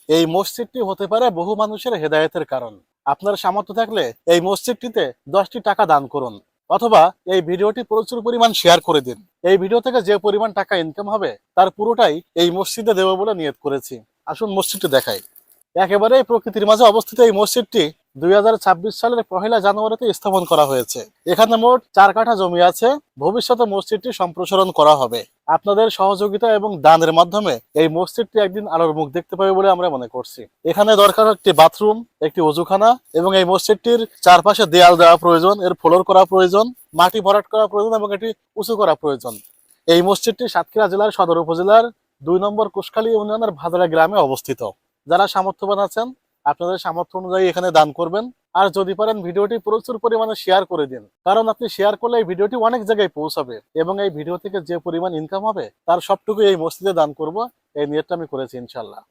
এই মসজিদটি হতে পারে বহু মানুষের হেদায়েতের কারণ। আপনার সামর্থ্য থাকলে এই মসজিদটিতে 10টি টাকা দান করুন, অথবা এই ভিডিওটি প্রচুর পরিমাণ শেয়ার করে দিন। এই ভিডিও থেকে যে পরিমাণ টাকা ইনকাম হবে তার পুরোটাই এই মসজিদে দেব বলে নিয়ত করেছি। আসুন মসজিদটি দেখাই। একেবারে প্রকৃতির মাঝে অবস্থিত এই মসজিদটি 2026 সালের 1 জানুয়ারিতে স্থাপন করা হয়েছে। এখানে মোট 4 কাঠা জমি আছে। ভবিষ্যতে মসজিদটি সম্প্রসারণ করা হবে। আপনাদের সহযোগিতা এবং দানের মাধ্যমে এই মসজিদটি একদিন আলোর মুখ দেখতে পাবে বলে আমরা মনে করছি। এখানে দরকার একটি বাথরুম, একটি অজুখানা, এবং এই মসজিদটির চারপাশে দেয়াল দেওয়া প্রয়োজন, এর ফ্লোর করা প্রয়োজন, মাটি ভরাট করা প্রয়োজন এবং এটি উঁচু করা প্রয়োজন। এই মসজিদটি সাতক্ষীরা জেলার সদর উপজেলার 2 নম্বর কুশখালী ইউনিয়নের ভাদরা গ্রামে অবস্থিত। যারা সামর্থ্যবান আছেন আপনাদের সামর্থ্য অনুযায়ী এখানে দান করবেন। আর যদি পারেন ভিডিওটি প্রচুর পরিমাণে শেয়ার করে দিন, কারণ আপনি শেয়ার করলে এই ভিডিওটি অনেক জায়গায় পৌঁছাবে এবং এই ভিডিও থেকে যে পরিমাণ ইনকাম হবে তার সবটুকু এই মসজিদে দান করব। এই নিয়তটা আমি করেছি ইনশাল্লাহ।